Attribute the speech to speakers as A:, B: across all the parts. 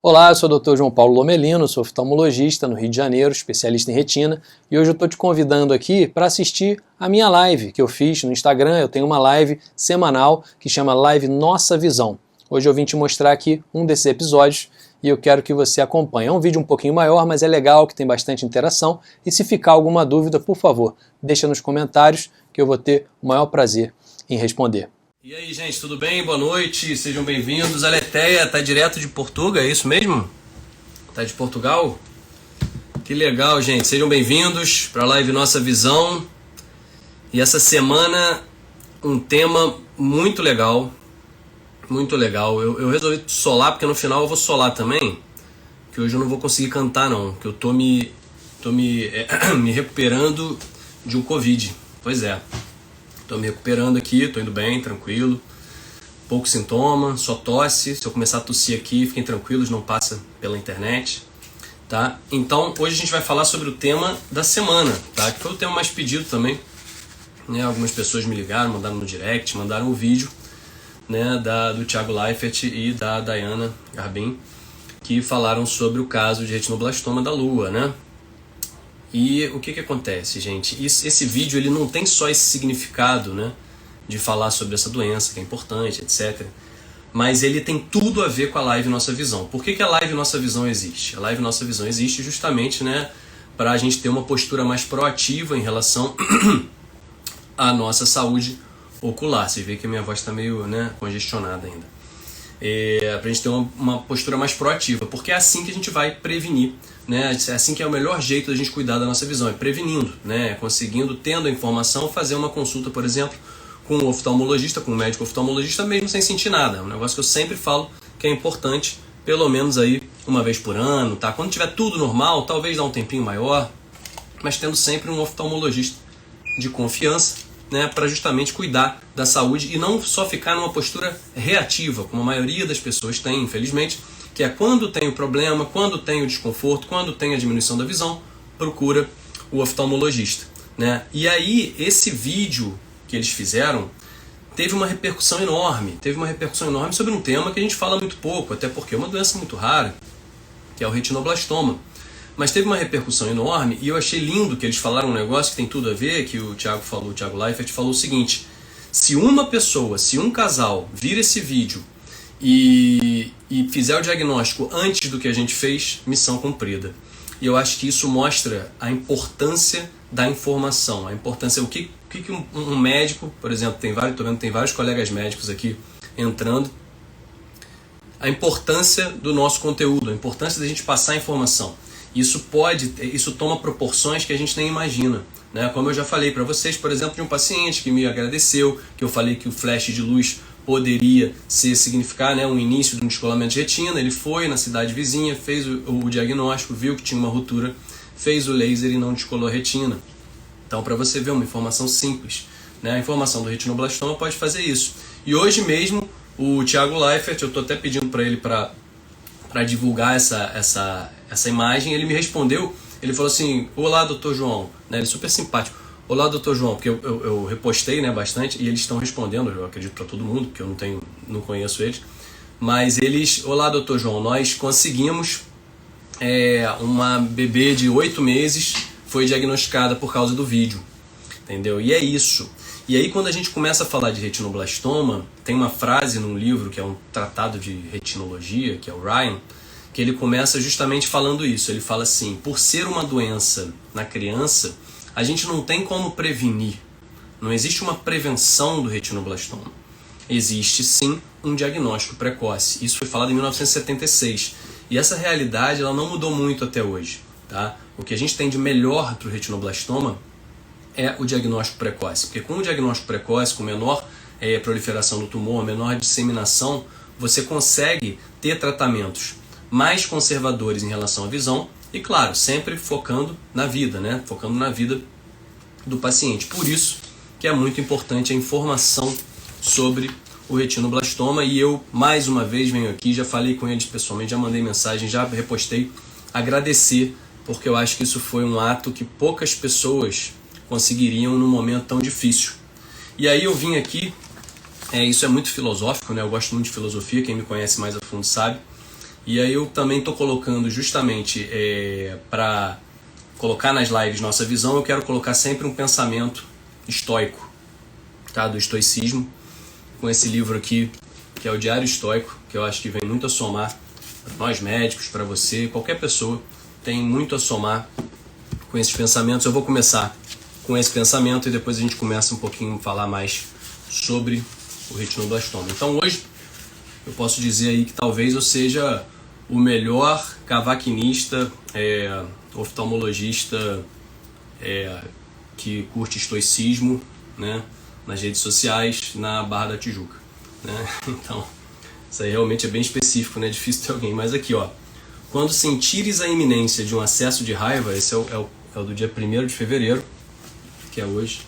A: Olá, eu sou o Dr. João Paulo Lomelino, sou oftalmologista no Rio de Janeiro, especialista em retina, e hoje eu estou te convidando aqui para assistir a minha live que eu fiz no Instagram. Eu tenho uma live semanal que chama Live Nossa Visão. Hoje eu vim te mostrar aqui um desses episódios e eu quero que você acompanhe. É um vídeo um pouquinho maior, mas é legal, que tem bastante interação, e se ficar alguma dúvida, por favor, deixa nos comentários que eu vou ter o maior prazer em responder. E aí, gente, tudo bem? Boa noite, sejam bem-vindos. A Letéia tá direto de Portugal, é isso mesmo? Tá de Portugal? Que legal, gente. Sejam bem-vindos para a live Nossa Visão. E essa semana, um tema muito legal. Muito legal. Eu resolvi solar, porque no final eu vou solar também. Que hoje eu não vou conseguir cantar, não. Que eu tô me recuperando de um Covid. Pois é. Tô me recuperando aqui, tô indo bem, tranquilo. Pouco sintoma, só tosse. Se eu começar a tossir aqui, fiquem tranquilos, não passa pela internet, tá? Então, hoje a gente vai falar sobre o tema da semana, tá? Que foi o tema mais pedido também, né? Algumas pessoas me ligaram, mandaram no direct, mandaram um vídeo, né, do Thiago Leifert e da Diana Garbin, que falaram sobre o caso de retinoblastoma da lua, né? E o que acontece, gente? Esse vídeo ele não tem só esse significado, né, de falar sobre essa doença, que é importante, etc. Mas ele tem tudo a ver com a Live Nossa Visão. Por que a Live Nossa Visão existe? A Live Nossa Visão existe justamente, né, para a gente ter uma postura mais proativa em relação à nossa saúde ocular. Você vê que a minha voz está meio, né, congestionada ainda. Para a gente ter uma postura mais proativa, porque é assim que a gente vai prevenir, né? É assim que é o melhor jeito da gente cuidar da nossa visão, é prevenindo, né? Conseguindo, tendo a informação, fazer uma consulta, por exemplo, com um oftalmologista, com um médico oftalmologista, mesmo sem sentir nada. É um negócio que eu sempre falo que é importante, pelo menos aí uma vez por ano, tá? Quando tiver tudo normal, talvez dá um tempinho maior, mas tendo sempre um oftalmologista de confiança, né, para justamente cuidar da saúde e não só ficar numa postura reativa, como a maioria das pessoas tem, infelizmente, que é quando tem o problema, quando tem o desconforto, quando tem a diminuição da visão, procura o oftalmologista, né? E aí, esse vídeo que eles fizeram teve uma repercussão enorme sobre um tema que a gente fala muito pouco, até porque é uma doença muito rara, que é o retinoblastoma. Mas teve uma repercussão enorme e eu achei lindo que eles falaram um negócio que tem tudo a ver, que o Thiago Leifert falou o seguinte: se uma pessoa, se um casal vir esse vídeo e fizer o diagnóstico antes do que a gente fez, missão cumprida. E eu acho que isso mostra a importância da informação, a importância, o que um médico, por exemplo, estou vendo que tem vários colegas médicos aqui entrando, a importância do nosso conteúdo, a importância da gente passar a informação. Isso toma proporções que a gente nem imagina, né? Como eu já falei para vocês, por exemplo, de um paciente que me agradeceu, que eu falei que o flash de luz poderia significar, né, um início de um descolamento de retina. Ele foi na cidade vizinha, fez o diagnóstico, viu que tinha uma ruptura, fez o laser e não descolou a retina. Então, para você ver uma informação simples, né? A informação do retinoblastoma pode fazer isso. E hoje mesmo, o Thiago Leifert, eu estou até pedindo para ele para divulgar essa imagem, ele me respondeu, ele falou assim: olá, Dr. João, né? Ele é super simpático. Olá, Dr. João, porque eu repostei, né, bastante, e eles estão respondendo, eu acredito, para todo mundo, porque eu não conheço eles, mas eles: olá, Dr. João, nós conseguimos uma bebê de 8 meses, foi diagnosticada por causa do vídeo, entendeu? E é isso. E aí, quando a gente começa a falar de retinoblastoma, tem uma frase num livro que é um tratado de retinologia, que é o Ryan, que ele começa justamente falando isso. Ele fala assim: por ser uma doença na criança, a gente não tem como prevenir. Não existe uma prevenção do retinoblastoma. Existe sim um diagnóstico precoce. Isso foi falado em 1976. E essa realidade ela não mudou muito até hoje, tá? O que a gente tem de melhor para o retinoblastoma é o diagnóstico precoce. Porque com o diagnóstico precoce, com menor proliferação do tumor, menor disseminação, você consegue ter tratamentos mais conservadores em relação à visão e, claro, sempre focando na vida, né? Focando na vida do paciente. Por isso que é muito importante a informação sobre o retinoblastoma. E eu, mais uma vez, venho aqui, já falei com eles pessoalmente, já mandei mensagem, já repostei, agradecer, porque eu acho que isso foi um ato que poucas pessoas conseguiriam num momento tão difícil. E aí eu vim aqui, isso é muito filosófico, né? Eu gosto muito de filosofia, quem me conhece mais a fundo sabe. E aí eu também estou colocando justamente para colocar nas lives nossa visão, eu quero colocar sempre um pensamento estoico, tá? Do estoicismo, com esse livro aqui, que é o Diário Estoico, que eu acho que vem muito a somar para nós médicos, para você, qualquer pessoa, tem muito a somar com esses pensamentos. Eu vou começar com esse pensamento e depois a gente começa um pouquinho a falar mais sobre o retinoblastoma. Então hoje eu posso dizer aí que talvez eu seja o melhor cavaquinista, oftalmologista que curte estoicismo, né, nas redes sociais, na Barra da Tijuca, né? Então, isso aí realmente é bem específico, né? Difícil ter alguém. Mas aqui, ó, quando sentires a iminência de um acesso de raiva, esse é o do dia 1º de fevereiro, que é hoje.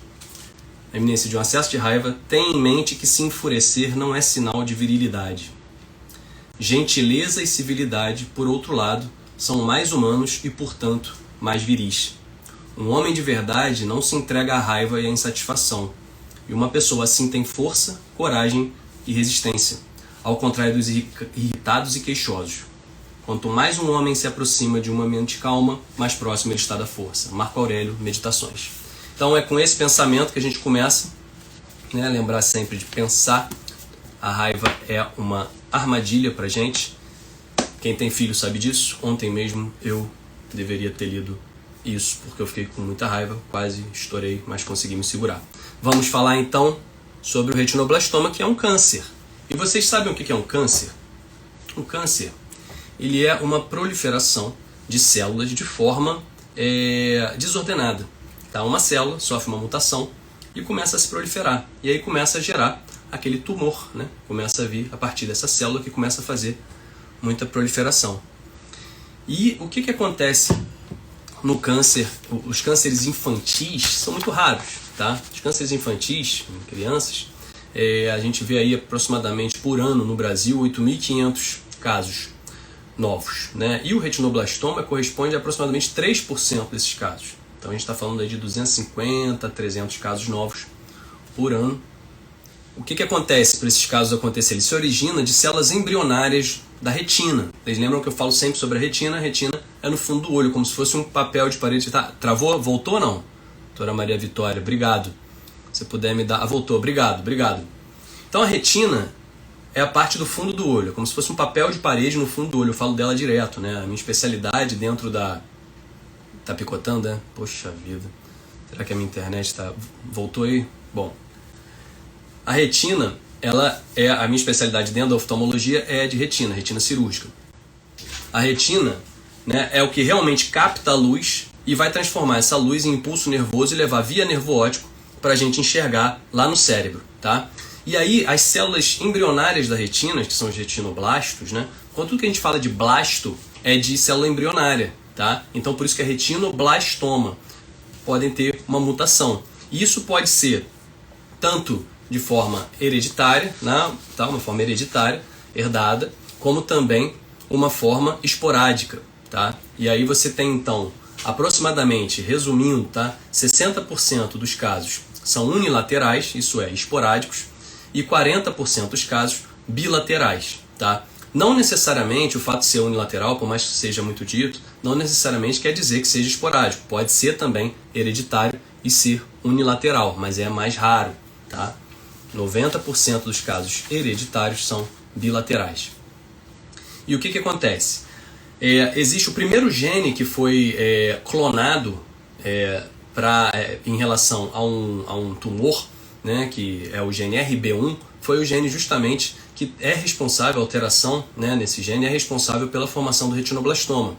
A: A iminência de um acesso de raiva, tem em mente que se enfurecer não é sinal de virilidade. Gentileza e civilidade, por outro lado, são mais humanos e, portanto, mais viris. Um homem de verdade não se entrega à raiva e à insatisfação. E uma pessoa assim tem força, coragem e resistência, ao contrário dos irritados e queixosos. Quanto mais um homem se aproxima de uma mente calma, mais próximo ele está da força. Marco Aurélio, Meditações. Então é com esse pensamento que a gente começa, né? Lembrar sempre de pensar. A raiva é uma armadilha pra gente. Quem tem filho sabe disso. Ontem mesmo eu deveria ter lido isso, porque eu fiquei com muita raiva, quase estourei, mas consegui me segurar. Vamos falar então sobre o retinoblastoma, que é um câncer. E vocês sabem o que é um câncer? O câncer, ele é uma proliferação de células de forma desordenada. Tá? Uma célula sofre uma mutação e começa a se proliferar. E aí começa a gerar aquele tumor, né? Começa a vir a partir dessa célula que começa a fazer muita proliferação. E o que acontece no câncer? Os cânceres infantis são muito raros, tá? Os cânceres infantis, em crianças, a gente vê aí aproximadamente por ano no Brasil 8.500 casos novos, né? E o retinoblastoma corresponde a aproximadamente 3% desses casos. Então a gente está falando aí de 250 a 300 casos novos por ano. O que acontece para esses casos acontecerem? Ele se origina de células embrionárias da retina. Vocês lembram que eu falo sempre sobre a retina? A retina é no fundo do olho, como se fosse um papel de parede. Tá? Travou? Voltou ou não? Doutora Maria Vitória, obrigado. Se puder me dar... Ah, voltou. Obrigado. Então a retina é a parte do fundo do olho, como se fosse um papel de parede no fundo do olho. Eu falo dela direto, né? A minha especialidade dentro da... Tá picotando, né? Poxa vida. Será que a minha internet tá... Voltou aí? Bom... A retina, ela é a minha especialidade dentro da oftalmologia, é de retina, retina cirúrgica. A retina, né, é o que realmente capta a luz e vai transformar essa luz em impulso nervoso e levar via nervo óptico para a gente enxergar lá no cérebro, tá? E aí as células embrionárias da retina, que são os retinoblastos, né? Quando tudo que a gente fala de blasto é de célula embrionária, tá? Então por isso que é retinoblastoma. Podem ter uma mutação. E isso pode ser tanto de forma hereditária, né? Tá? Uma forma hereditária, herdada, como também uma forma esporádica. Tá? E aí você tem então, aproximadamente, resumindo, tá? 60% dos casos são unilaterais, isso é, esporádicos, e 40% dos casos bilaterais. Tá? Não necessariamente o fato de ser unilateral, por mais que seja muito dito, não necessariamente quer dizer que seja esporádico. Pode ser também hereditário e ser unilateral, mas é mais raro. Tá? 90% dos casos hereditários são bilaterais. E o que acontece? Existe o primeiro gene que foi clonado em relação a um tumor, né, que é o gene RB1, foi o gene justamente que é responsável, a alteração, né, nesse gene é responsável pela formação do retinoblastoma.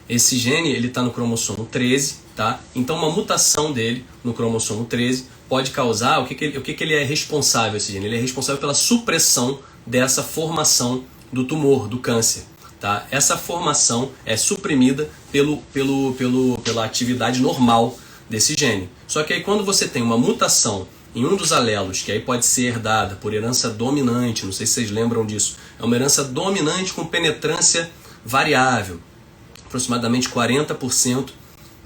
A: Esse gene está no cromossomo 13, tá? Então uma mutação dele no cromossomo 13 pode causar, o que ele é responsável, esse gene? Ele é responsável pela supressão dessa formação do tumor, do câncer. Tá? Essa formação é suprimida pela atividade normal desse gene. Só que aí quando você tem uma mutação em um dos alelos, que aí pode ser herdada por herança dominante, não sei se vocês lembram disso, é uma herança dominante com penetrância variável, aproximadamente 40%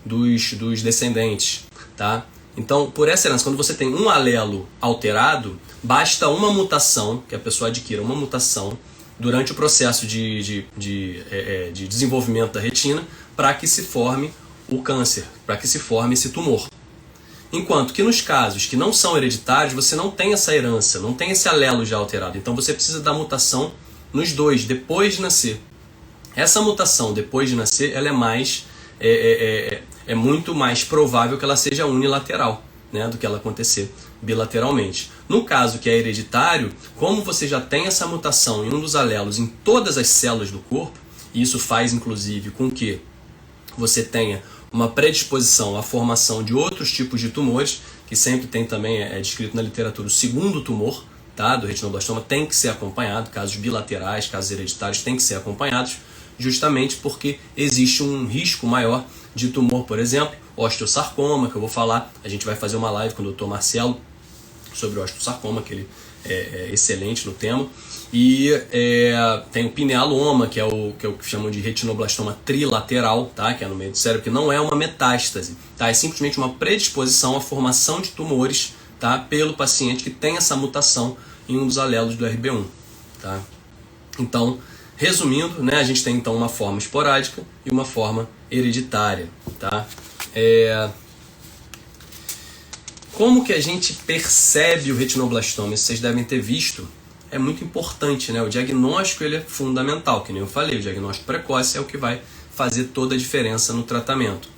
A: dos descendentes. Tá? Então, por essa herança, quando você tem um alelo alterado, basta uma mutação, que a pessoa adquira uma mutação durante o processo de desenvolvimento da retina para que se forme o câncer, para que se forme esse tumor. Enquanto que nos casos que não são hereditários, você não tem essa herança, não tem esse alelo já alterado. Então você precisa da mutação nos dois, depois de nascer. Essa mutação depois de nascer, ela é muito mais provável que ela seja unilateral, né, do que ela acontecer bilateralmente. No caso que é hereditário, como você já tem essa mutação em um dos alelos em todas as células do corpo, e isso faz inclusive com que você tenha uma predisposição à formação de outros tipos de tumores, que sempre tem também, é descrito na literatura, o segundo tumor, tá, do retinoblastoma tem que ser acompanhado, casos bilaterais, casos hereditários têm que ser acompanhados, justamente porque existe um risco maior de tumor, por exemplo, osteosarcoma, que eu vou falar, a gente vai fazer uma live com o Dr. Marcelo sobre o osteosarcoma, que ele é excelente no tema, e tem o pinealoma, que é o que chamam de retinoblastoma trilateral, tá? Que é no meio do cérebro, que não é uma metástase, tá? É simplesmente uma predisposição à formação de tumores, tá? Pelo paciente que tem essa mutação em um dos alelos do RB1, tá? Então, resumindo, né, a gente tem então uma forma esporádica e uma forma hereditária, tá? Como que a gente percebe o retinoblastoma? Isso vocês devem ter visto. É muito importante, né? O diagnóstico ele é fundamental, que nem eu falei, o diagnóstico precoce é o que vai fazer toda a diferença no tratamento.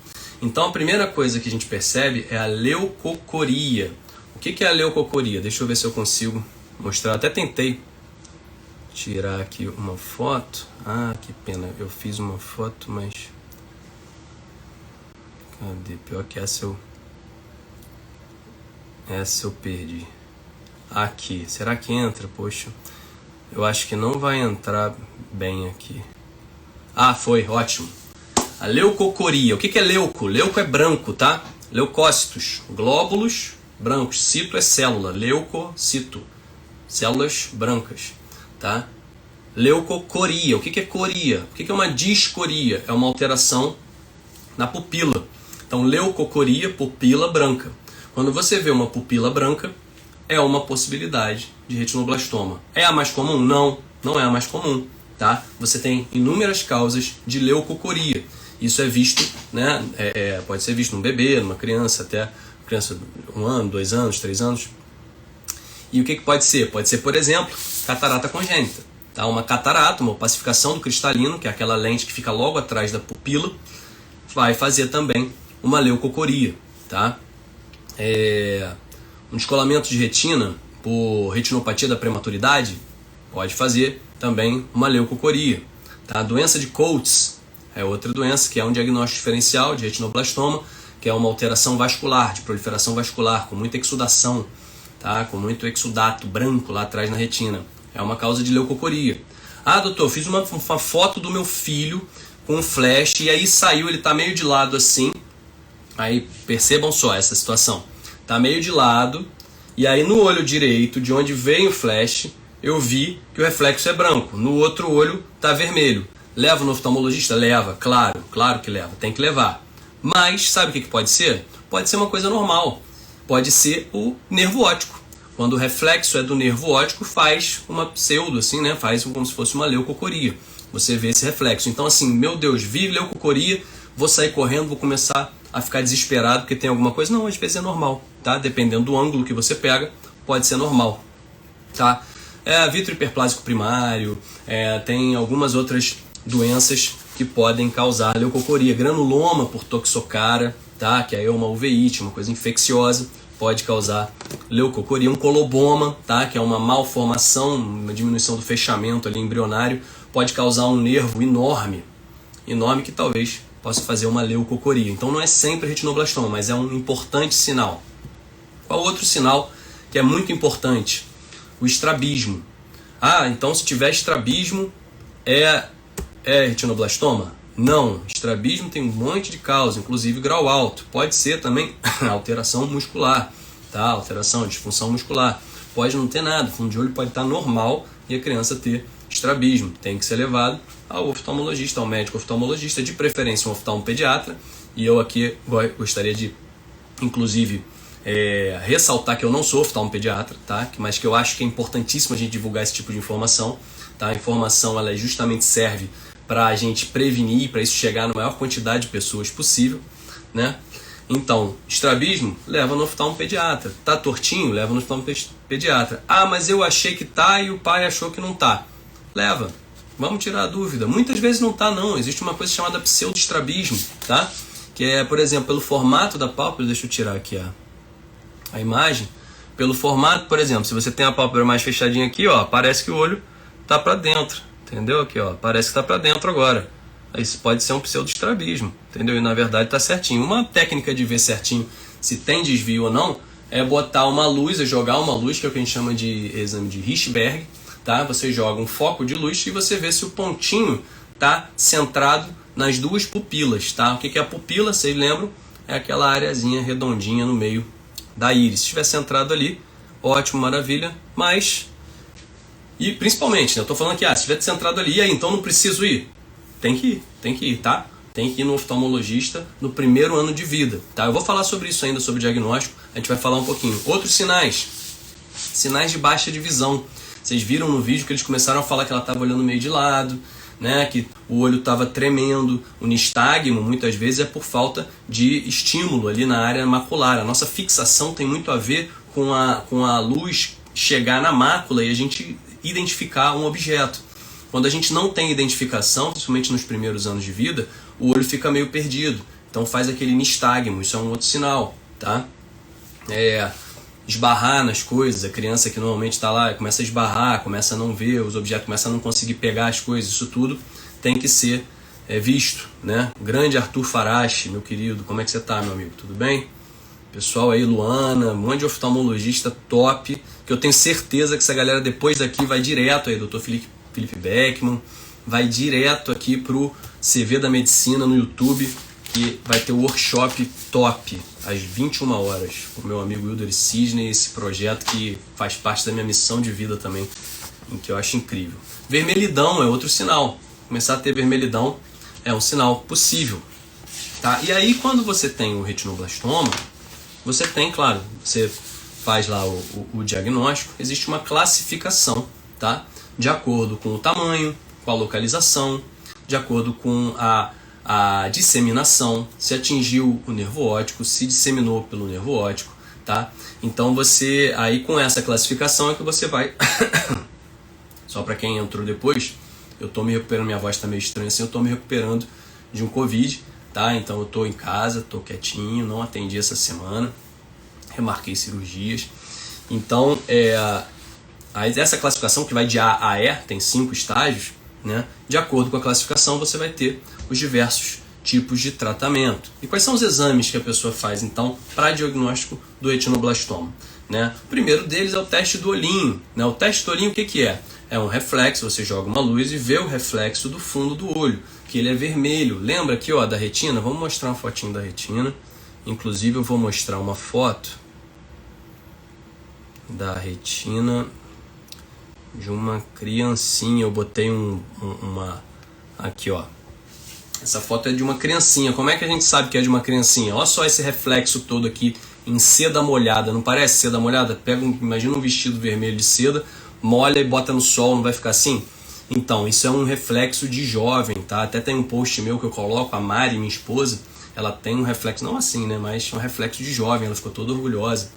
A: Então a primeira coisa que a gente percebe é a leucocoria. O que é a leucocoria? Deixa eu ver se eu consigo mostrar. Até tentei tirar aqui uma foto. Ah, que pena, eu fiz uma foto, mas... Cadê? Pior que essa eu perdi. Aqui, será que entra? Poxa, eu acho que não vai entrar bem aqui. Ah, foi, ótimo. A leucocoria. O que é leuco? Leuco é branco, tá? Leucócitos, glóbulos brancos. Cito é célula, leucocito, células brancas, tá? Leucocoria. O que é coria? O que é uma discoria? É uma alteração na pupila. Então, leucocoria, pupila branca. Quando você vê uma pupila branca, é uma possibilidade de retinoblastoma. É a mais comum? Não, não é a mais comum, tá? Você tem inúmeras causas de leucocoria. Isso é visto, né? Pode ser visto num bebê, numa criança, até criança de 1 ano, 2 anos, 3 anos. E o que pode ser? Pode ser, por exemplo, catarata congênita. Tá? Uma catarata, uma opacificação do cristalino, que é aquela lente que fica logo atrás da pupila, vai fazer também uma leucocoria, tá? Um descolamento de retina por retinopatia da prematuridade pode fazer também uma leucocoria, tá? A doença de Coates é outra doença que é um diagnóstico diferencial de retinoblastoma, que é uma alteração vascular, de proliferação vascular, com muita exudação, tá? Com muito exudato branco lá atrás na retina. É uma causa de leucocoria. Ah, doutor, eu fiz uma foto do meu filho com um flash e aí saiu, ele tá meio de lado assim. Aí percebam só essa situação. Tá meio de lado, e aí no olho direito, de onde veio o flash, eu vi que o reflexo é branco. No outro olho tá vermelho. Leva no oftalmologista? Leva, claro que leva, tem que levar. Mas sabe o que pode ser? Pode ser uma coisa normal. Pode ser o nervo óptico. Quando o reflexo é do nervo óptico, faz uma pseudo, assim, né? Faz como se fosse uma leucocoria. Você vê esse reflexo. Então assim, meu Deus, vi leucocoria, vou sair correndo, vou começar a ficar desesperado porque tem alguma coisa. Não, às vezes é normal, tá? Dependendo do ângulo que você pega, pode ser normal, tá? Vítreo hiperplásico primário, tem algumas outras doenças que podem causar leucocoria. Granuloma por toxocara, tá? Que aí é uma uveíte, uma coisa infecciosa, pode causar leucocoria. Um coloboma, tá? Que é uma malformação, uma diminuição do fechamento ali embrionário, pode causar um nervo enorme que talvez possa fazer uma leucocoria. Então não é sempre retinoblastoma, mas é um importante sinal. Qual outro sinal que é muito importante? O estrabismo. Ah, então se tiver estrabismo é retinoblastoma? Não, estrabismo tem um monte de causa, inclusive grau alto. Pode ser também alteração muscular, tá? Alteração, disfunção muscular. Pode não ter nada, o fundo de olho pode estar normal e a criança ter estrabismo. Tem que ser levado ao oftalmologista, ao médico oftalmologista, de preferência um oftalmopediatra. E eu aqui gostaria de, inclusive, ressaltar que eu não sou oftalmopediatra, tá? Mas que eu acho que é importantíssimo a gente divulgar esse tipo de informação, tá? A informação, ela justamente serve para a gente prevenir, para isso chegar na maior quantidade de pessoas possível, né? Então, estrabismo, leva no oftalmopediatra. Tá tortinho? Leva no oftalmopediatra. Ah, mas eu achei que tá e o pai achou que não tá. Leva. Vamos tirar a dúvida. Muitas vezes não tá, não. Existe uma coisa chamada pseudoestrabismo, tá? Que é, por exemplo, pelo formato da pálpebra. Deixa eu tirar aqui a imagem. Pelo formato, por exemplo, se você tem a pálpebra mais fechadinha aqui, ó, parece que o olho tá para dentro, entendeu? Aqui, ó, parece que tá para dentro agora. Isso pode ser um pseudoestrabismo, entendeu? E na verdade tá certinho. Uma técnica de ver certinho se tem desvio ou não é botar uma luz, jogar uma luz, que é o que a gente chama de exame de Hirschberg, tá? Você joga um foco de luz e você vê se o pontinho tá centrado nas duas pupilas, tá? O que é a pupila? Vocês lembram? É aquela areazinha redondinha no meio da íris. Se estiver centrado ali, ótimo, maravilha, mas... E principalmente, né, eu tô falando aqui, se estiver centrado ali, e aí, então não preciso ir? Tem que ir, tá? Tem que ir no oftalmologista no primeiro ano de vida, tá? Eu vou falar sobre isso ainda, sobre diagnóstico, a gente vai falar um pouquinho. Outros sinais de baixa de visão. Vocês viram no vídeo que eles começaram a falar que ela estava olhando meio de lado, né? Que o olho estava tremendo. O nistagmo, muitas vezes, é por falta de estímulo ali na área macular. A nossa fixação tem muito a ver com a luz chegar na mácula e a gente identificar um objeto. Quando a gente não tem identificação, principalmente nos primeiros anos de vida, o olho fica meio perdido. Então faz aquele nistagmo, isso é um outro sinal, tá? Esbarrar nas coisas, a criança que normalmente está lá começa a esbarrar, começa a não ver os objetos, começa a não conseguir pegar as coisas, isso tudo tem que ser visto, né? Grande Arthur Farache, meu querido, como é que você tá, meu amigo? Tudo bem? Pessoal aí, Luana, um monte de oftalmologista top, que eu tenho certeza que essa galera depois daqui vai direto aí, Dr. Felipe Beckman, vai direto aqui pro CV da Medicina no YouTube, que vai ter o workshop top, às 21 horas, com o meu amigo Wilder Sidney, esse projeto que faz parte da minha missão de vida também, em que eu acho incrível. Vermelhidão é outro sinal. Começar a ter vermelhidão é um sinal possível, tá? E aí, quando você tem o retinoblastoma, você tem, claro, você faz lá o diagnóstico, existe uma classificação, tá? De acordo com o tamanho, com a localização, de acordo com a disseminação, se atingiu o nervo óptico, se disseminou pelo nervo óptico, tá? Então você, aí com essa classificação é que você vai... Só para quem entrou depois, eu tô me recuperando, minha voz tá meio estranha assim, eu tô me recuperando de um Covid, tá? Então eu tô em casa, tô quietinho, não atendi essa semana, remarquei cirurgias. Então, essa classificação que vai de A a E, tem 5 estágios, né? De acordo com a classificação, você vai ter os diversos tipos de tratamento. E quais são os exames que a pessoa faz, então, para diagnóstico do retinoblastoma? Né? O primeiro deles é o teste do olhinho. Né? O teste do olhinho, o que é? É um reflexo, você joga uma luz e vê o reflexo do fundo do olho, que ele é vermelho. Lembra aqui, ó, da retina? Vamos mostrar uma fotinho da retina. Inclusive, eu vou mostrar uma foto da retina de uma criancinha. Eu botei uma... Aqui, ó. Essa foto é de uma criancinha. Como é que a gente sabe que é de uma criancinha? Olha só esse reflexo todo aqui em seda molhada. Não parece seda molhada? Imagina um vestido vermelho de seda, molha e bota no sol, não vai ficar assim? Então, isso é um reflexo de jovem, tá? Até tem um post meu que eu coloco, a Mari, minha esposa, ela tem um reflexo, não assim, né? Mas um reflexo de jovem, ela ficou toda orgulhosa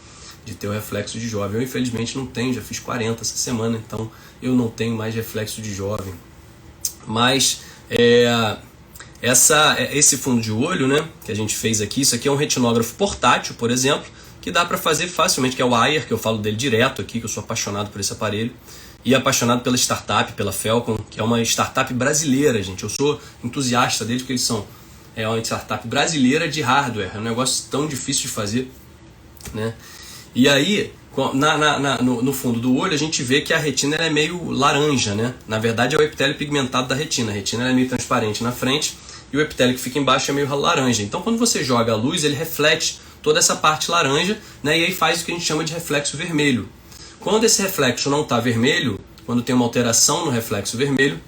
A: de ter o reflexo de jovem. Eu, infelizmente, não tenho, já fiz 40 essa semana, então eu não tenho mais reflexo de jovem. Mas, esse fundo de olho, né, que a gente fez aqui, isso aqui é um retinógrafo portátil, por exemplo, que dá para fazer facilmente, que é o Ayer, que eu falo dele direto aqui, que eu sou apaixonado por esse aparelho, e apaixonado pela startup, pela Felcon, que é uma startup brasileira, gente. Eu sou entusiasta deles, porque eles são uma startup brasileira de hardware, é um negócio tão difícil de fazer, né? E aí, no fundo do olho, a gente vê que a retina é meio laranja, né? Na verdade, é o epitélio pigmentado da retina. A retina é meio transparente na frente e o epitélio que fica embaixo é meio laranja. Então, quando você joga a luz, ele reflete toda essa parte laranja, né? E aí faz o que a gente chama de reflexo vermelho. Quando esse reflexo não está vermelho, quando tem uma alteração no reflexo vermelho,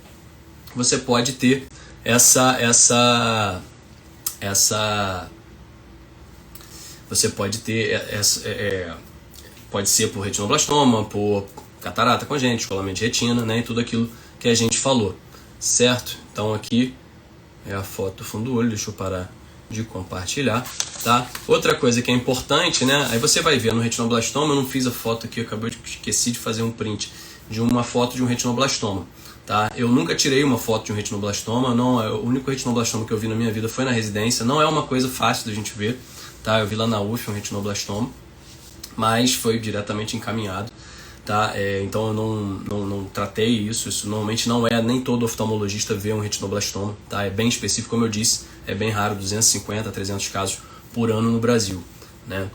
A: você pode ter você pode ter pode ser por retinoblastoma, por catarata congênita, descolamento de retina, né, e tudo aquilo que a gente falou, certo? Então aqui é a foto do fundo do olho, deixa eu parar de compartilhar, tá? Outra coisa que é importante, né, aí você vai ver no retinoblastoma, eu não fiz a foto aqui, esqueci de fazer um print de uma foto de um retinoblastoma, tá? Eu nunca tirei uma foto de um retinoblastoma, não, o único retinoblastoma que eu vi na minha vida foi na residência, não é uma coisa fácil da gente ver, tá? Eu vi lá na UF um retinoblastoma, mas foi diretamente encaminhado, tá? Então eu não tratei isso normalmente não é, nem todo oftalmologista vê um retinoblastoma, tá? É bem específico, como eu disse, é bem raro, 250 a 300 casos por ano no Brasil, né?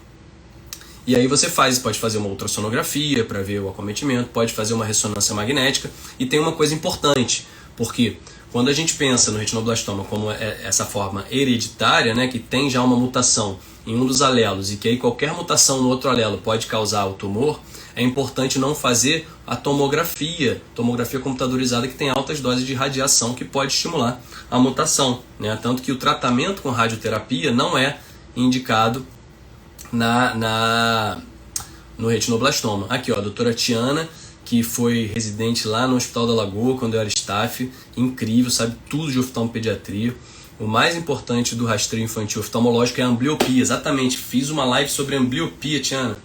A: E aí você pode fazer uma ultrassonografia para ver o acometimento, pode fazer uma ressonância magnética, e tem uma coisa importante, porque quando a gente pensa no retinoblastoma como essa forma hereditária, né, que tem já uma mutação em um dos alelos e que aí qualquer mutação no outro alelo pode causar o tumor, é importante não fazer a tomografia computadorizada, que tem altas doses de radiação que pode estimular a mutação, né? Tanto que o tratamento com radioterapia não é indicado no retinoblastoma. Aqui, ó, a doutora Tiana, que foi residente lá no Hospital da Lagoa quando eu era staff, incrível, sabe tudo de oftalmopediatria. O mais importante do rastreio infantil oftalmológico é a ambliopia, exatamente, fiz uma live sobre ambliopia, Tiana,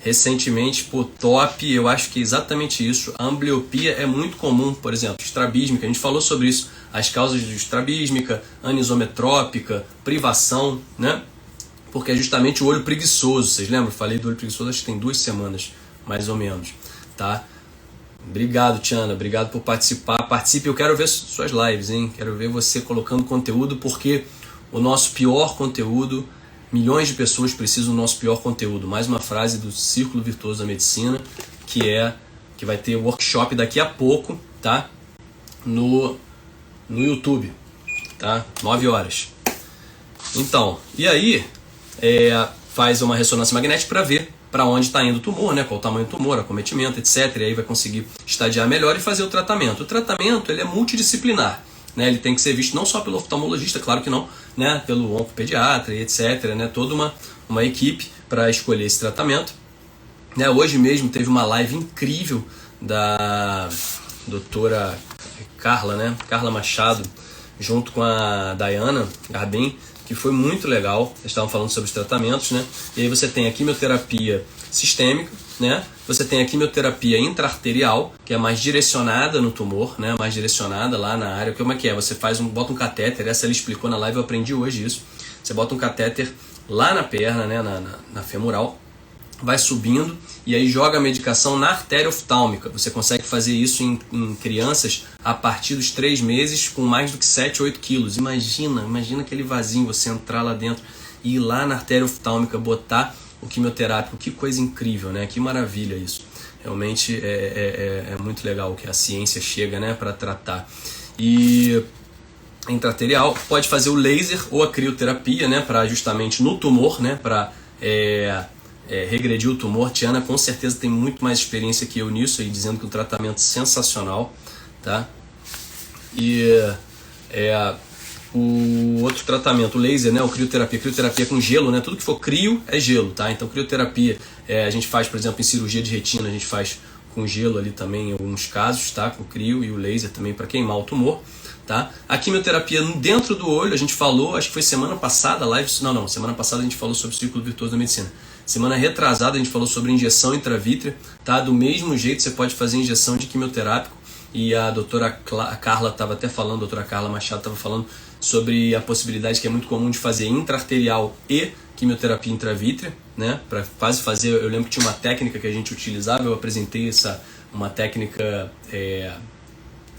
A: recentemente, pô, top, eu acho que é exatamente isso. A ambliopia é muito comum, por exemplo, estrabísmica, a gente falou sobre isso, as causas de estrabísmica, anisometrópica, privação, né? Porque é justamente o olho preguiçoso, vocês lembram? Eu falei do olho preguiçoso, acho que tem 2 semanas, mais ou menos, tá? Obrigado, Tiana, obrigado por participar. Participe, eu quero ver suas lives, hein? Quero ver você colocando conteúdo, porque o nosso pior conteúdo, milhões de pessoas precisam do nosso pior conteúdo. Mais uma frase do Círculo Virtuoso da Medicina, que vai ter workshop daqui a pouco, tá? No YouTube, tá? 9 horas. Então, e aí faz uma ressonância magnética para ver para onde está indo o tumor, né? Qual o tamanho do tumor, acometimento, etc. E aí vai conseguir estadiar melhor e fazer o tratamento. O tratamento ele é multidisciplinar, né? Ele tem que ser visto não só pelo oftalmologista, claro que não, né? Pelo oncopediatra e etc. Né? Toda uma equipe para escolher esse tratamento. Né? Hoje mesmo teve uma live incrível da doutora Carla, né? Carla Machado, junto com a Dayana Garbin, que foi muito legal. Eles estavam falando sobre os tratamentos, né? E aí você tem a quimioterapia sistêmica, né? Você tem a quimioterapia intraarterial, que é mais direcionada no tumor, né? Mais direcionada lá na área. Como é que é? Você bota um catéter, essa ela explicou na live, eu aprendi hoje isso. Você bota um catéter lá na perna, né? Na femoral, vai subindo e aí joga a medicação na artéria oftálmica. Você consegue fazer isso em crianças a partir dos 3 meses com mais do que 7, 8 quilos. Imagina aquele vasinho, você entrar lá dentro e ir lá na artéria oftálmica, botar o quimioterápico. Que coisa incrível, né? Que maravilha isso. Realmente é muito legal o que a ciência chega, né, para tratar. E intraarterial pode fazer o laser ou a crioterapia, né, para justamente no tumor, né, para regredir o tumor. Tiana com certeza tem muito mais experiência que eu nisso, aí dizendo que o tratamento é sensacional, tá? E o outro tratamento, o laser, né, o crioterapia com gelo, né, tudo que for crio é gelo, tá? Então crioterapia a gente faz, por exemplo, em cirurgia de retina, a gente faz com gelo ali também em alguns casos, tá? Com crio, e o laser também para queimar o tumor, tá? A quimioterapia dentro do olho, a gente falou, acho que foi semana passada, semana passada a gente falou sobre o Círculo Virtuoso da Medicina. Semana retrasada a gente falou sobre injeção intravítrea, tá? Do mesmo jeito você pode fazer injeção de quimioterápico, e a doutora Carla estava até falando, a doutora Carla Machado estava falando sobre a possibilidade que é muito comum de fazer intraarterial e quimioterapia intravítrea, né? Para fazer, eu lembro que tinha uma técnica que a gente utilizava, eu apresentei uma técnica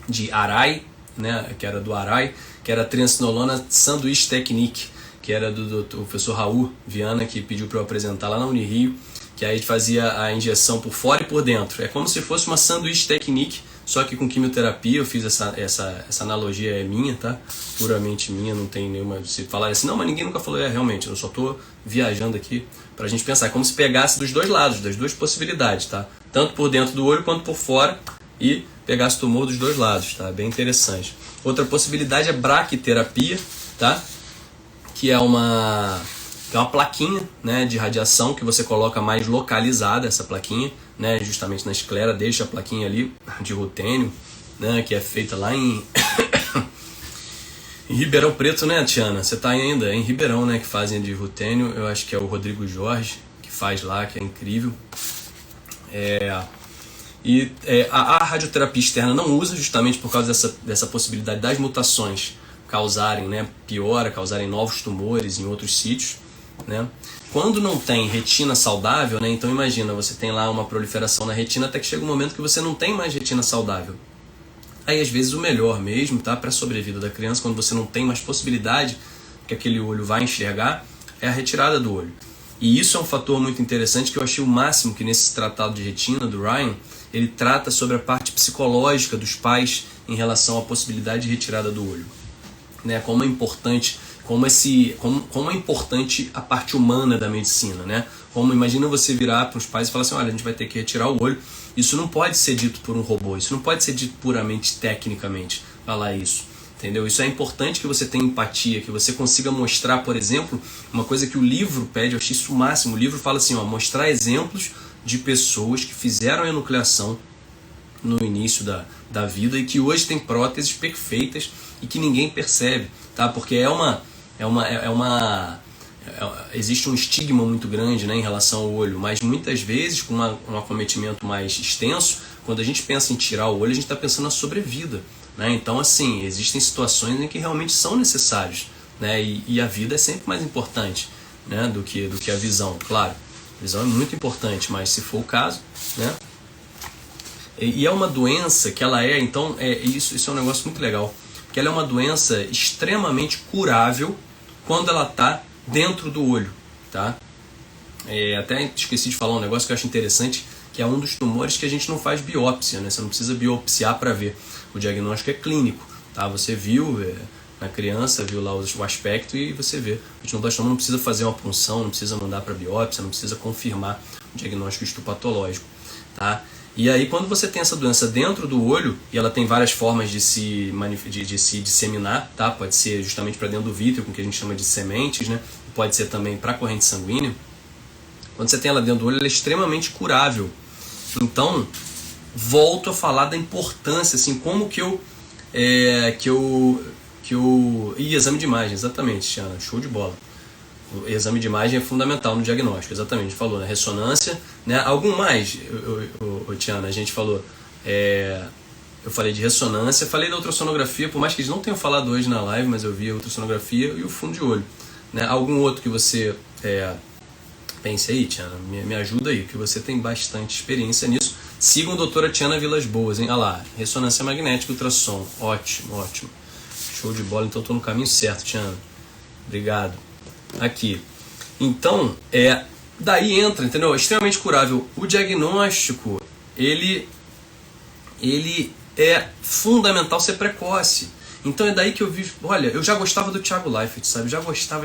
A: de Arai, né? Que era do Arai, que era a triancinolona sandwich technique, que era do professor Raul Viana, que pediu para eu apresentar lá na Unirio, que aí a gente fazia a injeção por fora e por dentro. É como se fosse uma sandwich technique, só que com quimioterapia. Eu fiz essa analogia, é minha, tá? Puramente minha, não tem nenhuma... Se falar assim, não, mas ninguém nunca falou, realmente, eu só tô viajando aqui pra gente pensar. É como se pegasse dos dois lados, das duas possibilidades, tá? Tanto por dentro do olho quanto por fora, e pegasse tumor dos dois lados, tá? Bem interessante. Outra possibilidade é braquiterapia, tá? Que é uma que é uma plaquinha, né, de radiação que você coloca mais localizada, essa plaquinha, né, justamente na esclera, deixa a plaquinha ali de rutênio, né, que é feita lá em em Ribeirão Preto, né, Tiana? Você tá ainda em Ribeirão, né, que fazem de rutênio. Eu acho que é o Rodrigo Jorge que faz lá, que é incrível. A radioterapia externa não usa justamente por causa dessa possibilidade das mutações causarem, né, piora, causarem novos tumores em outros sítios, né? Quando não tem retina saudável, né, então imagina, você tem lá uma proliferação na retina até que chega um momento que você não tem mais retina saudável. Aí às vezes o melhor mesmo, tá, para a sobrevida da criança, quando você não tem mais possibilidade que aquele olho vai enxergar, é a retirada do olho. E isso é um fator muito interessante que eu achei o máximo que nesse tratado de retina do Ryan, ele trata sobre a parte psicológica dos pais em relação à possibilidade de retirada do olho, né? Como é importante, como é importante a parte humana da medicina, né? Como imagina você virar para os pais e falar assim, olha, a gente vai ter que retirar o olho. Isso não pode ser dito por um robô, isso não pode ser dito puramente tecnicamente, falar isso, entendeu? Isso é importante que você tenha empatia, que você consiga mostrar, por exemplo, uma coisa que o livro pede, eu achei isso o máximo, o livro fala assim, ó, mostrar exemplos de pessoas que fizeram a enucleação no início da vida e que hoje tem próteses perfeitas e que ninguém percebe, tá? Porque existe um estigma muito grande, né, em relação ao olho, mas muitas vezes com um acometimento mais extenso, quando a gente pensa em tirar o olho, a gente está pensando na sobrevida, né? Então assim, existem situações em que realmente são necessários, né? E a vida é sempre mais importante, né, do que a visão, claro. A visão é muito importante, mas se for o caso, né? E é uma doença que ela então, isso é um negócio muito legal, porque ela é uma doença extremamente curável quando ela está dentro do olho, tá? Até esqueci de falar um negócio que eu acho interessante, que é um dos tumores que a gente não faz biópsia, né? Você não precisa biopsiar para ver. O diagnóstico é clínico, tá? Você viu na criança, viu lá o aspecto e você vê. O retinoblastoma não precisa fazer uma punção, não precisa mandar para biópsia, não precisa confirmar o diagnóstico histopatológico, tá? E aí quando você tem essa doença dentro do olho, e ela tem várias formas de se disseminar, tá? Pode ser justamente para dentro do vítreo, com o que a gente chama de sementes, né? Pode ser também para a corrente sanguínea. Quando você tem ela dentro do olho, ela é extremamente curável. Então, volto a falar da importância, assim, como exame de imagem, exatamente, Tiana, show de bola. O exame de imagem é fundamental no diagnóstico, exatamente, a gente falou, né? Ressonância, né? Algum mais, Tiana, a gente falou, eu falei de ressonância, falei da ultrassonografia, por mais que eles não tenham falado hoje na live, mas eu vi a ultrassonografia e o fundo de olho, né? Algum outro que você pense aí, Tiana, me ajuda aí, que você tem bastante experiência nisso. Sigam a doutora Tiana Vilas Boas, hein? Olha lá, ressonância magnética, ultrassom, ótimo, ótimo, show de bola, então estou no caminho certo, Tiana, obrigado. Aqui, então, daí entra, entendeu? É extremamente curável. O diagnóstico, ele é fundamental ser precoce. Então é daí que eu vi, olha, eu já gostava do Thiago Leifert, sabe? Já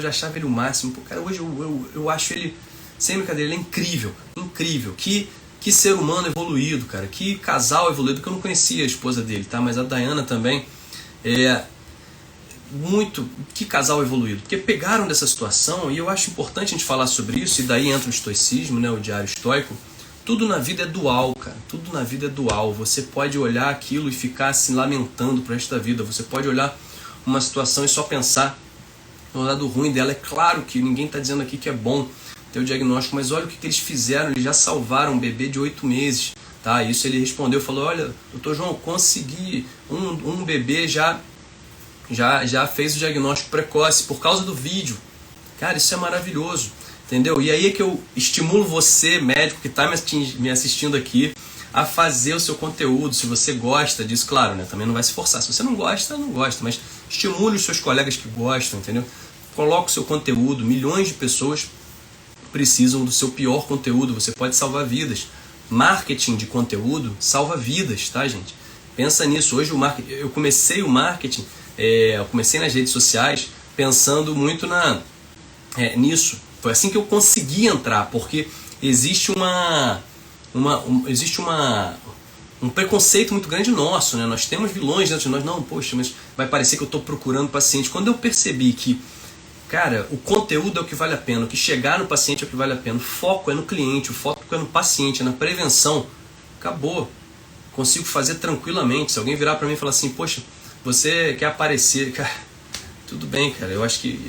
A: achava ele o máximo. Pô, cara, hoje eu acho ele, sem brincadeira, ele é incrível, incrível. Que ser humano evoluído, cara. Que casal evoluído, que eu não conhecia a esposa dele, tá? Mas a Diana também que casal evoluído, porque pegaram dessa situação, e eu acho importante a gente falar sobre isso, e daí entra o estoicismo, né, o diário estoico. Tudo na vida é dual, cara, tudo na vida é dual. Você pode olhar aquilo e ficar se lamentando pro resto da vida, você pode olhar uma situação e só pensar no lado ruim dela. É claro que ninguém está dizendo aqui que é bom ter o diagnóstico, mas olha o que eles fizeram, eles já salvaram um bebê de 8 meses, tá? Isso ele respondeu, falou, olha, doutor João, consegui, um bebê já fez o diagnóstico precoce por causa do vídeo. Cara, isso é maravilhoso, entendeu? E aí é que eu estimulo você, médico, que está me assistindo aqui, a fazer o seu conteúdo, se você gosta disso, claro, né? Também não vai se forçar. Se você não gosta, mas estimule os seus colegas que gostam, entendeu? Coloque o seu conteúdo, milhões de pessoas precisam do seu pior conteúdo, você pode salvar vidas. Marketing de conteúdo salva vidas, tá, gente? Pensa nisso. Hoje eu comecei o marketing, eu comecei nas redes sociais pensando muito nisso. Foi assim que eu consegui entrar, porque existe um preconceito muito grande nosso, né? Nós temos vilões dentro de nós. Não, poxa, mas vai parecer que eu estou procurando paciente. Quando eu percebi que, Cara, o conteúdo é o que vale a pena, o que chegar no paciente é o que vale a pena. O foco é no cliente, o foco é no paciente, é na prevenção. Acabou. Consigo fazer tranquilamente. Se alguém virar para mim e falar assim, poxa, você quer aparecer, cara, tudo bem, cara. Eu acho que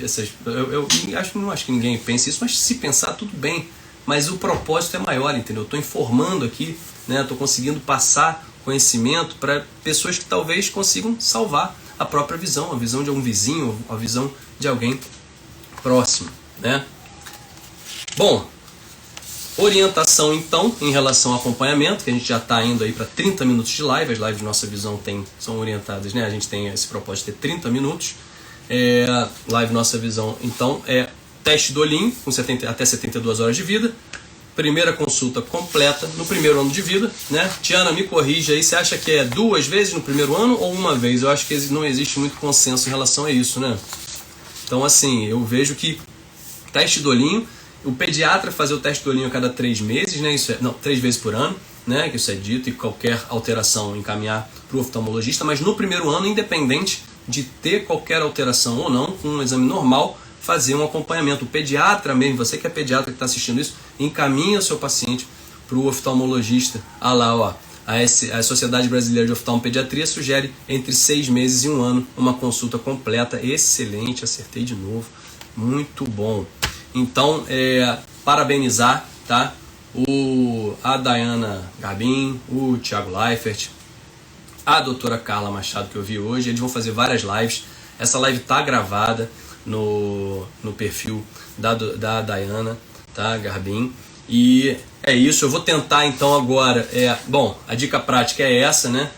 A: não acho que ninguém pense isso, mas se pensar, tudo bem. Mas o propósito é maior, entendeu? Eu estou informando aqui, né? Estou conseguindo passar conhecimento para pessoas que talvez consigam salvar a própria visão, a visão de um vizinho, a visão de alguém próximo, né? Bom, orientação então em relação ao acompanhamento, que a gente já está indo aí para 30 minutos de live. As lives de Nossa Visão são orientadas, né? A gente tem esse propósito de ter 30 minutos. Live Nossa Visão, então, é teste do olhinho, com até 72 horas de vida. Primeira consulta completa no primeiro ano de vida, né? Tiana, me corrija aí, você acha que é 2 vezes no primeiro ano ou uma vez? Eu acho que não existe muito consenso em relação a isso, né? Então, assim, eu vejo que teste do olhinho, o pediatra fazer o teste do olhinho a cada 3 meses, né? 3 vezes por ano, né? Que isso é dito, e qualquer alteração encaminhar para o oftalmologista, mas no primeiro ano, independente de ter qualquer alteração ou não, com um exame normal, fazer um acompanhamento. O pediatra mesmo, você que é pediatra que está assistindo isso, encaminha o seu paciente para o oftalmologista. A Sociedade Brasileira de Oftalmopediatria sugere entre 6 meses e 1 ano uma consulta completa. Excelente, acertei de novo, muito bom. Então, parabenizar, tá? A Dayana Garbim, o Thiago Leifert, a doutora Carla Machado, que eu vi hoje. Eles vão fazer várias lives. Essa live está gravada no perfil da Dayana, tá? Garbim. E é isso, eu vou tentar então agora. Bom, a dica prática é essa, né?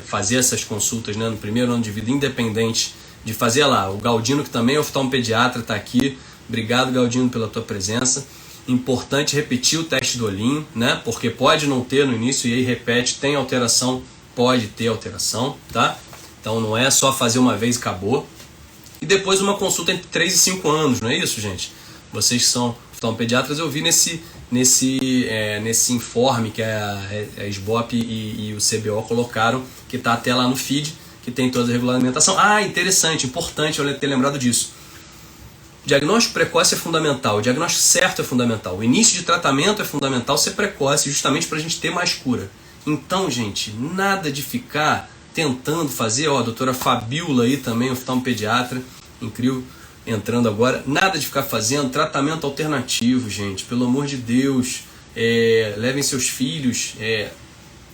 A: Fazer essas consultas, né, no primeiro ano de vida, independente de fazer lá. O Galdino, que também é oftalmopediatra, está aqui. Obrigado, Galdino, pela tua presença. Importante repetir o teste do olhinho, né? Porque pode não ter no início e aí repete, tem alteração, pode ter alteração, tá? Então não é só fazer uma vez e acabou. E depois uma consulta entre 3 e 5 anos, não é isso, gente? Vocês que são oftalmopediatras, eu vi nesse informe que a SBOP e o CBO colocaram, que está até lá no feed, que tem toda a regulamentação. Interessante, importante eu ter lembrado disso. Diagnóstico precoce é fundamental, o diagnóstico certo é fundamental, o início de tratamento é fundamental ser precoce, justamente para a gente ter mais cura. Então, gente, nada de ficar tentando fazer, a doutora Fabiola aí também, oftalmopediatra, incrível, entrando agora, nada de ficar fazendo tratamento alternativo, gente, pelo amor de Deus. Levem seus filhos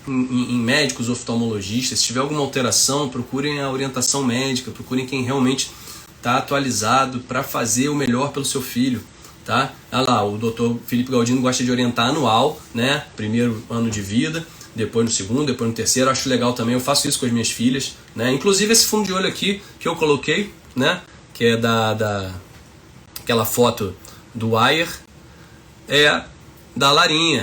A: em médicos oftalmologistas. Se tiver alguma alteração, procurem a orientação médica, procurem quem realmente está atualizado para fazer o melhor pelo seu filho, tá? Olha lá, o doutor Felipe Galdino gosta de orientar anual, né? Primeiro ano de vida, depois no segundo, depois no terceiro. Acho legal também, eu faço isso com as minhas filhas, né? Inclusive esse fundo de olho aqui que eu coloquei, né? Que é aquela foto do Ayer, é da Larinha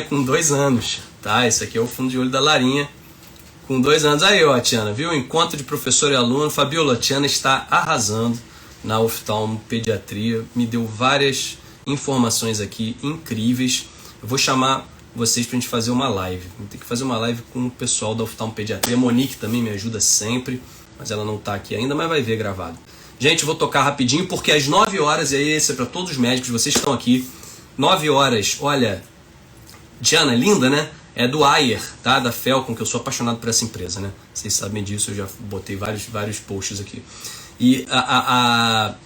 A: com 2 anos, tá? Esse aqui é o fundo de olho da Larinha com 2 anos. Aí, ó, Tiana, viu? Encontro de professor e aluno. Fabiola, Tiana está arrasando na oftalmopediatria. Me deu várias informações aqui incríveis. Eu vou chamar vocês pra gente fazer uma live. Vou ter que fazer uma live com o pessoal da oftalmopediatria. A Monique também me ajuda sempre, mas ela não tá aqui ainda, mas vai ver gravado. Gente, eu vou tocar rapidinho, porque às 9 horas, e aí esse é para todos os médicos, vocês estão aqui, 9 horas, olha, Diana, linda, né? É do Ayer, tá? Da Felcom, que eu sou apaixonado por essa empresa, né? Vocês sabem disso, eu já botei vários posts aqui. E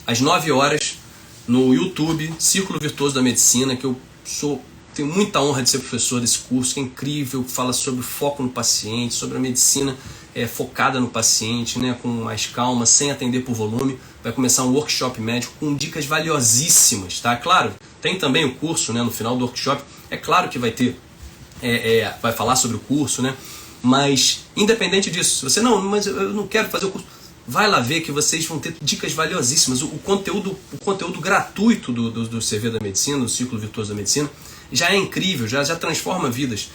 A: às 9 horas, no YouTube, Círculo Virtuoso da Medicina, que eu tenho muita honra de ser professor desse curso, que é incrível, que fala sobre o foco no paciente, sobre a medicina focada no paciente, né, com mais calma, sem atender por volume. Vai começar um workshop médico com dicas valiosíssimas, tá? Claro, tem também o curso, né, no final do workshop, é claro que vai ter, vai falar sobre o curso, né, mas independente disso, se você mas eu não quero fazer o curso, vai lá ver que vocês vão ter dicas valiosíssimas. O conteúdo gratuito do CV da Medicina, do Círculo Virtuoso da Medicina, já é incrível, já transforma vidas.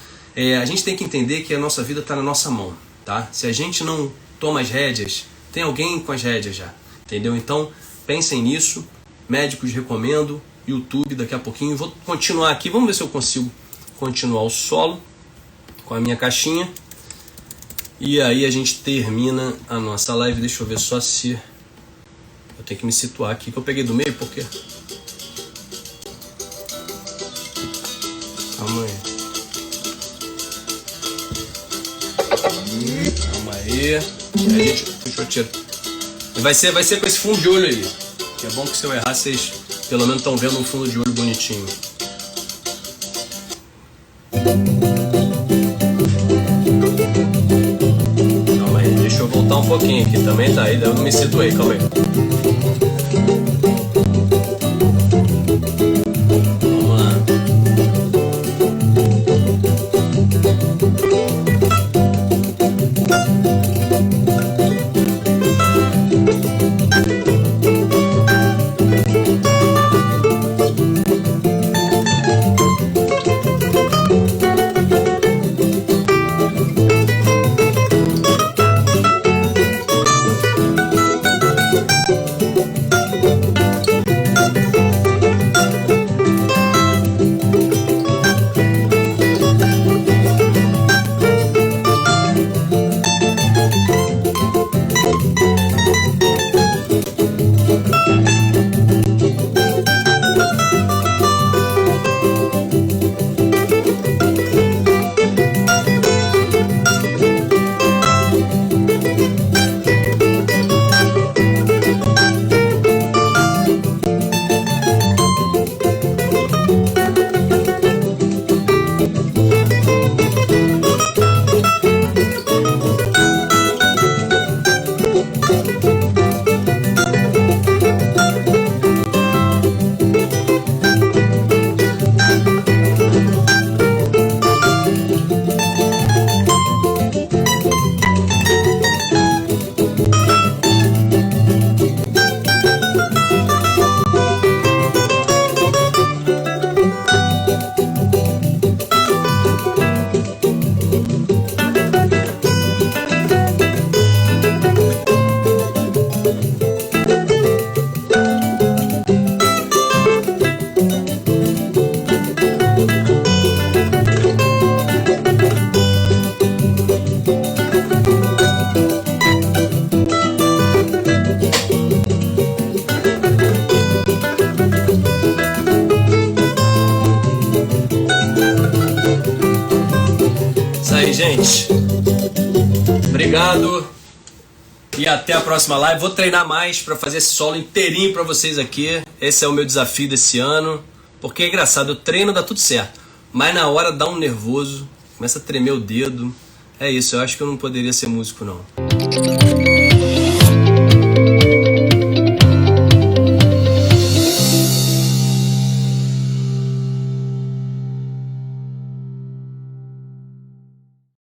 A: A gente tem que entender que a nossa vida está na nossa mão, tá? Se a gente não toma as rédeas, tem alguém com as rédeas já, entendeu? Então, pensem nisso, médicos recomendo, YouTube daqui a pouquinho. Vou continuar aqui, vamos ver se eu consigo continuar o solo com a minha caixinha. E aí a gente termina a nossa live. Deixa eu ver só se Eu tenho que me situar aqui, que eu peguei do meio, por quê? Calma aí. Calma aí. Deixa eu tirar. Vai ser com esse fundo de olho aí. Que é bom que se eu errar, vocês pelo menos estão vendo um fundo de olho bonitinho. Calma aí, deixa eu voltar um pouquinho aqui. Também tá aí, eu não me situei, calma aí. Vamos lá. Gente, obrigado e até a próxima live. Vou treinar mais para fazer esse solo inteirinho para vocês aqui. Esse é o meu desafio desse ano, porque é engraçado, eu treino, dá tudo certo, mas na hora dá um nervoso, começa a tremer o dedo. É isso, eu acho que eu não poderia ser músico não.